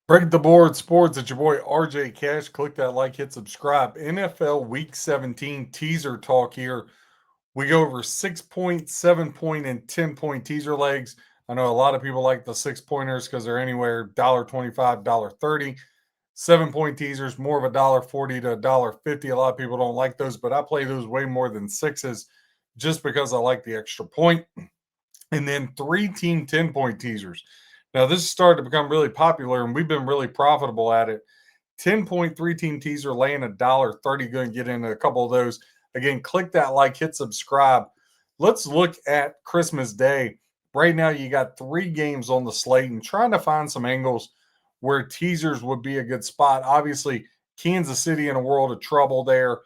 Break the board sports. It's your boy RJ Cash. Click that like, hit subscribe. NFL Week 17 teaser talk here. We go over 6 point, 7 point, and 10 point teaser legs. I know a lot of people like the 6 pointers because they're anywhere $1.25, $1.30. 7 point teasers, more of $1.40 to $1.50. A lot of people don't like those, but I play those way more than sixes just because I like the extra point. And then 3 team 10 point teasers. Now, this has started to become really popular, and we've been really profitable at it. 10.3 team teaser laying $1.30. Going to get into a couple of those. Again, click that like, hit subscribe. Let's look at Christmas Day. Right now, you got 3 games on the slate and trying to find some angles where teasers would be a good spot. Obviously, Kansas City in a world of trouble there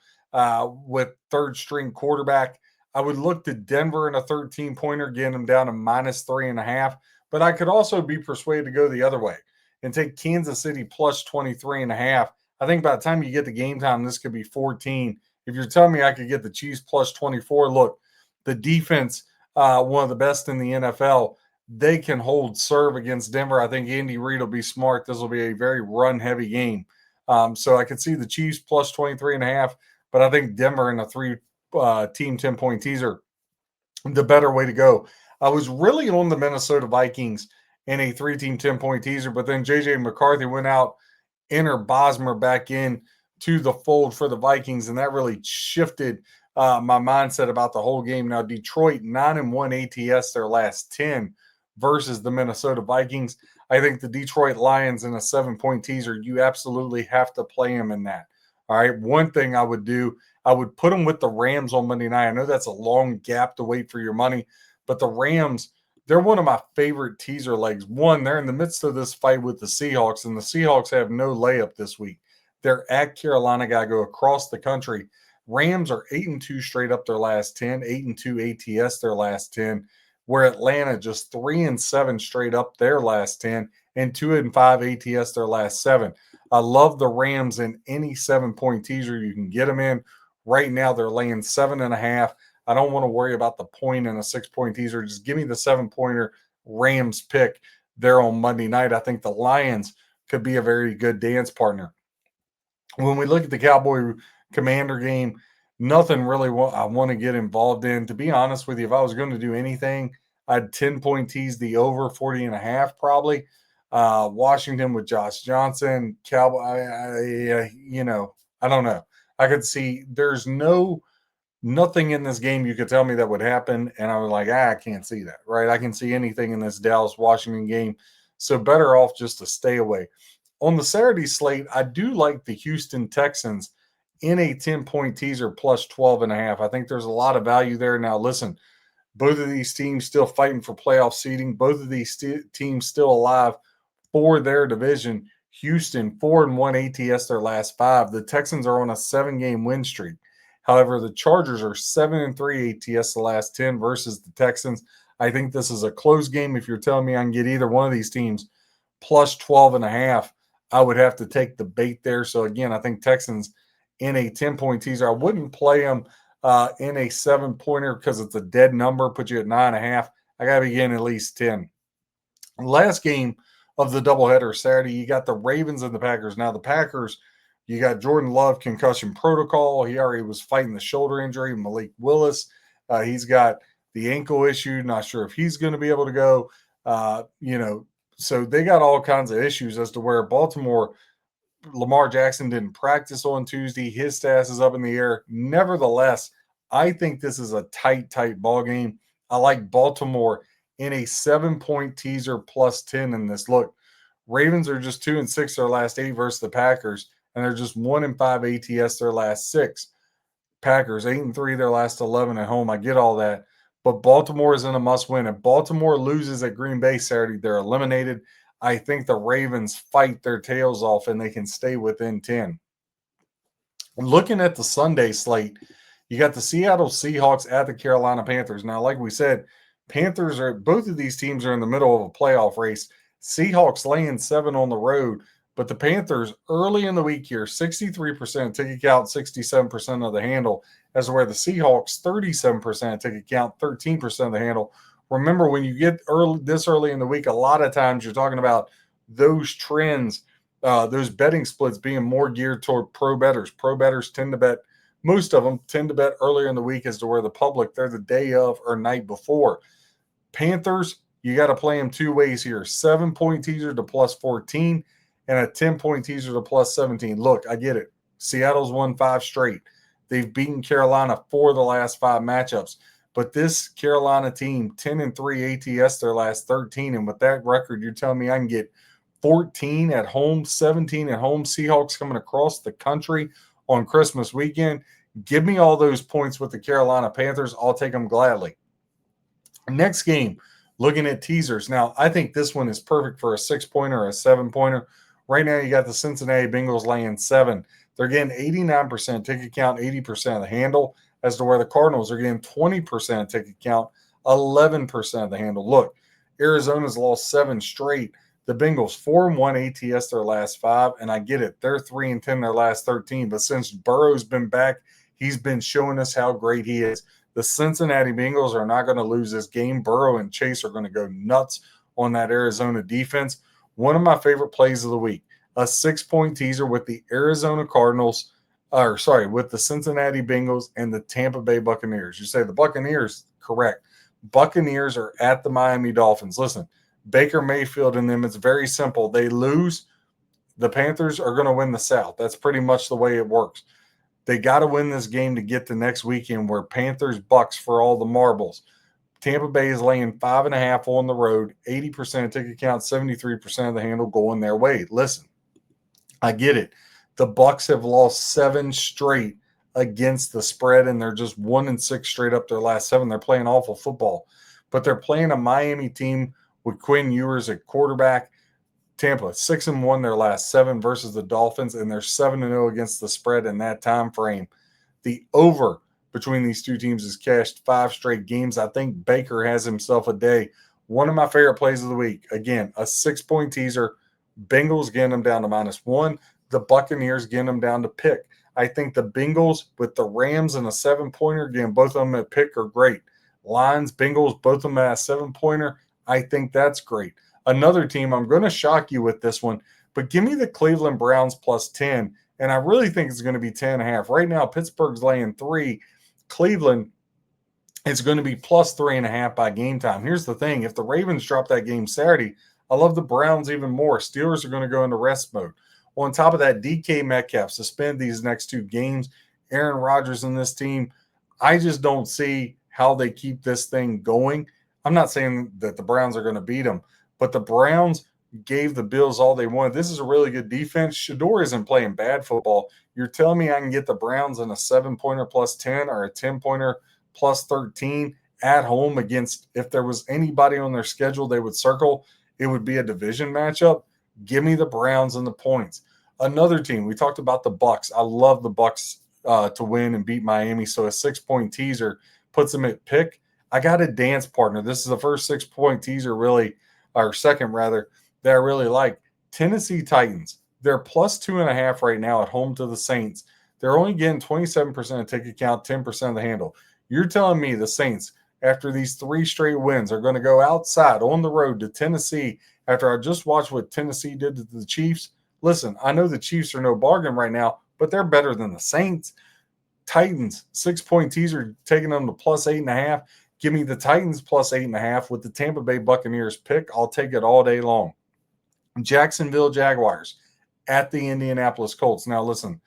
with third string quarterback. I would look to Denver in a 13 pointer, getting them down to -3.5. But I could also be persuaded to go the other way and take Kansas City plus 23.5. I think by the time you get to game time, this could be 14. If you're telling me I could get the Chiefs plus 24, look, the defense, one of the best in the NFL, they can hold serve against Denver. I think Andy Reid will be smart. This will be a very run heavy game. So I could see the Chiefs plus 23.5, but I think Denver in a team 10 point teaser, the better way to go. I was really on the Minnesota Vikings in a 3 team 10 point teaser, but then JJ McCarthy went out, entered Bosmer back in to the fold for the Vikings, and that really shifted my mindset about the whole game. Now, Detroit 9-1 ATS their last 10 versus the Minnesota Vikings. I think the Detroit Lions in a 7 point teaser, you absolutely have to play them in that. All right. One thing I would do, I would put them with the Rams on Monday night. I know that's a long gap to wait for your money, but the Rams, they're one of my favorite teaser legs. One, they're in the midst of this fight with the Seahawks, and the Seahawks have no layup this week. They're at Carolina, got to go across the country. Rams are 8-2 straight up their last 10, 8-2 ATS their last 10, where Atlanta just 3-7 straight up their last 10, and 2-5 ATS their last 7. I love the Rams in any 7 point teaser you can get them in. Right now, they're laying 7.5. I don't want to worry about the point in a 6 point teaser. Just give me the 7 pointer Rams pick there on Monday night. I think the Lions could be a very good dance partner. When we look at the Cowboy Commander game, nothing really I want to get involved in. To be honest with you, if I was going to do anything, I'd 10 point tease the over 40.5 probably. Washington with Josh Johnson, Cowboy. I don't know. I could see there's nothing in this game you could tell me that would happen. And I was like, I can't see that, right? I can see anything in this Dallas Washington game. So better off just to stay away. On the Saturday slate, I do like the Houston Texans in a 10 point teaser plus 12.5. I think there's a lot of value there. Now, listen, both of these teams still fighting for playoff seeding. Both of these teams still alive for their division. Houston 4-1 ATS their last 5. The Texans are on a 7-game win streak. However, the Chargers are 7-3 ATS the last 10 versus the Texans. I think this is a close game. If you're telling me I can get either one of these teams plus 12.5, I would have to take the bait there. So again, I think Texans in a 10 point teaser. I wouldn't play them in a 7 pointer because it's a dead number, put you at 9.5. I got to be getting at least 10. Last game of the doubleheader Saturday, you got the Ravens and the Packers. Now, the Packers, you got Jordan Love concussion protocol. He already was fighting the shoulder injury. Malik Willis, he's got the ankle issue. Not sure if he's going to be able to go. So they got all kinds of issues as to where Baltimore, Lamar Jackson didn't practice on Tuesday. His status is up in the air. Nevertheless, I think this is a tight ball game. I like Baltimore in a 7 point teaser plus 10 in this. Look, Ravens are just 2-6 their last 8 versus the Packers, and they're just 1-5 ATS their last 6. Packers 8-3 their last 11 at home. I get all that, but Baltimore is in a must win. If Baltimore loses at Green Bay Saturday, they're eliminated. I think the Ravens fight their tails off and they can stay within 10. Looking at the Sunday slate, you got the Seattle Seahawks at the Carolina Panthers. Now, like we said, both of these teams are in the middle of a playoff race. Seahawks laying 7 on the road, but the Panthers early in the week here, 63% ticket count, 67% of the handle, as where the Seahawks 37% ticket count, 13% of the handle. Remember, when you get this early in the week, a lot of times you're talking about those trends those betting splits being more geared toward pro bettors. Pro bettors tend to bet, most of them tend to bet earlier in the week as to where the public, they're the day of or night before. Panthers, you got to play them two ways here. 7-point teaser to plus 14 and a 10-point teaser to plus 17. Look, I get it. Seattle's won 5 straight. They've beaten Carolina 4 of the last 5 matchups. But this Carolina team, 10-3 ATS their last 13. And with that record, you're telling me I can get 14 at home, 17 at home. Seahawks coming across the country on Christmas weekend. Give me all those points with the Carolina Panthers. I'll take them gladly. Next game, looking at teasers. Now, I think this one is perfect for a 6-pointer or a 7-pointer. Right now, you got the Cincinnati Bengals laying 7. They're getting 89% ticket count, 80% of the handle, as to where the Cardinals are getting 20% ticket count, 11% of the handle. Look, Arizona's lost 7 straight. The Bengals 4-1 ATS their last 5, and I get it. They're 3-10 their last 13. But since Burrow's been back, he's been showing us how great he is. The Cincinnati Bengals are not going to lose this game. Burrow and Chase are going to go nuts on that Arizona defense. One of my favorite plays of the week, a 6-point teaser with the Arizona Cardinals, with the Cincinnati Bengals and the Tampa Bay Buccaneers. You say the Buccaneers, correct. Buccaneers are at the Miami Dolphins. Listen, Baker Mayfield and them, it's very simple. They lose, the Panthers are going to win the South. That's pretty much the way it works. They got to win this game to get to next weekend where Panthers Bucks for all the marbles. Tampa Bay is laying 5.5 on the road, 80% ticket count, 73% of the handle going their way. Listen, I get it. The Bucks have lost 7 straight against the spread, and they're just 1-6 straight up their last 7. They're playing awful football, but they're playing a Miami team with Quinn Ewers at quarterback. Tampa 6-1 their last 7 versus the Dolphins, and they're 7-0 against the spread in that time frame. The over between these two teams is cashed 5 straight games. I think Baker has himself a day. One of my favorite plays of the week. Again, a 6-point teaser. Bengals getting them down to -1. The Buccaneers getting them down to pick. I think the Bengals with the Rams and a 7-pointer, again, both of them at pick are great. Lions, Bengals, both of them at a 7-pointer. I think that's great. Another team, I'm going to shock you with this one, but give me the Cleveland Browns +10, and I really think it's going to be 10.5. Right now, Pittsburgh's laying 3. Cleveland is going to be +3.5 by game time. Here's the thing. If the Ravens drop that game Saturday, I love the Browns even more. Steelers are going to go into rest mode. On top of that, DK Metcalf suspend these next 2 games. Aaron Rodgers and this team, I just don't see how they keep this thing going. I'm not saying that the Browns are going to beat them, but the Browns gave the Bills all they wanted. This is a really good defense. Shador isn't playing bad football. You're telling me I can get the Browns in a 7-pointer +10 or a 10-pointer +13 at home against, if there was anybody on their schedule they would circle, it would be a division matchup. Give me the Browns and the points. Another team, we talked about the Bucks. I love the Bucks to win and beat Miami, so a 6-point teaser puts them at pick. I got a dance partner. This is the first 6-point teaser really, or second rather, that I really like. Tennessee Titans. They're +2.5 right now at home to the Saints. They're only getting 27% of ticket count, 10% of the handle. You're telling me the Saints, after these 3 straight wins, are going to go outside on the road to Tennessee after I just watched what Tennessee did to the Chiefs? Listen, I know the Chiefs are no bargain right now, but they're better than the Saints. Titans, 6-point teaser, taking them to +8.5. Give me the Titans +8.5 with the Tampa Bay Buccaneers pick. I'll take it all day long. Jacksonville Jaguars at the Indianapolis Colts. Now, listen,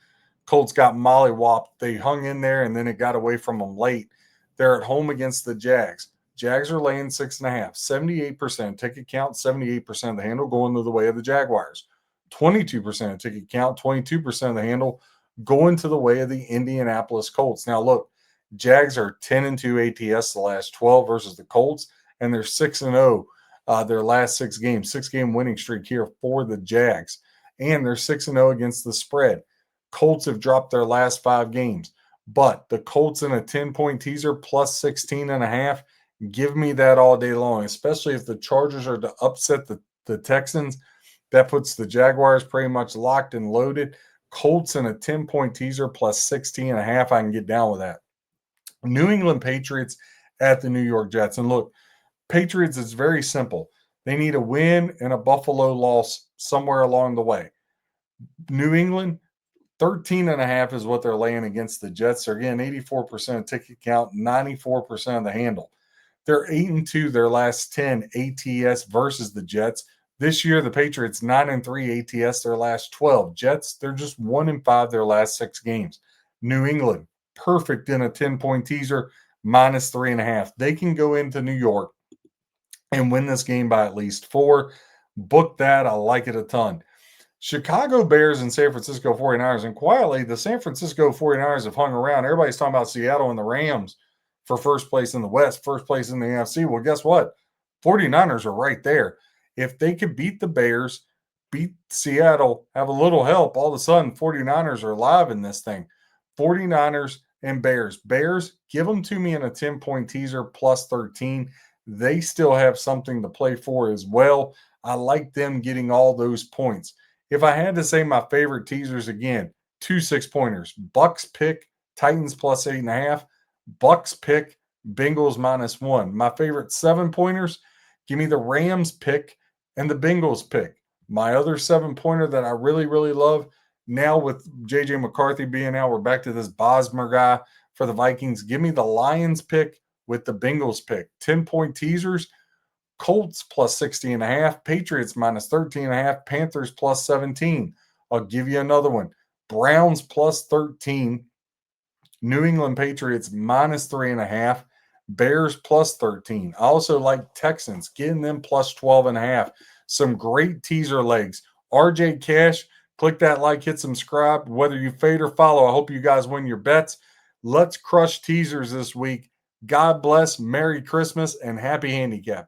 Colts got mollywopped. They hung in there, and then it got away from them late. They're at home against the Jags. Jags are laying 6.5. 78% ticket count, 78% of the handle going to the way of the Jaguars. 22% ticket count, 22% of the handle going to the way of the Indianapolis Colts. Now, look, Jags are 10-2 ATS the last 12 versus the Colts, and they're 6-0 their last 6 games. 6-game winning streak here for the Jags, and they're 6-0 against the spread. Colts have dropped their last 5 games, but the Colts in a 10-point teaser +16.5. Give me that all day long, especially if the Chargers are to upset the Texans. That puts the Jaguars pretty much locked and loaded. Colts in a 10-point teaser +16.5. I can get down with that. New England Patriots at the New York Jets. And look, Patriots, it's very simple. They need a win and a Buffalo loss somewhere along the way. New England, 13.5 is what they're laying against the Jets. They're getting 84% of ticket count, 94% of the handle. They're 8-2 their last 10 ATS versus the Jets. This year, the Patriots 9-3 ATS their last 12. Jets, they're just 1-5 their last 6 games. New England, perfect in a 10-point teaser, -3.5. They can go into New York and win this game by at least 4. Book that. I like it a ton. Chicago Bears and San Francisco 49ers. And quietly, the San Francisco 49ers have hung around. Everybody's talking about Seattle and the Rams for first place in the West, first place in the NFC. Well, guess what? 49ers are right there. If they could beat the Bears, beat Seattle, have a little help, all of a sudden 49ers are live in this thing. 49ers and Bears. Bears, give them to me in a 10-point teaser plus 13. They still have something to play for as well. I like them getting all those points. If I had to say my favorite teasers again, 2 6-pointers. Bucks pick Titans plus 8.5. Bucks pick Bengals -1. My favorite 7-pointers, give me the Rams pick and the Bengals pick. My other 7-pointer that I really, really love, now with JJ McCarthy being out, we're back to this Bosmer guy for the Vikings. Give me the Lions pick with the Bengals pick. 10-point teasers. Colts plus 60.5, Patriots -13.5, Panthers plus 17. I'll give you another one. Browns plus 13, New England Patriots -3.5, Bears plus 13. I also like Texans, getting them plus 12.5. Some great teaser legs. RJ Cash, click that like, hit subscribe. Whether you fade or follow, I hope you guys win your bets. Let's crush teasers this week. God bless, Merry Christmas, and happy handicap.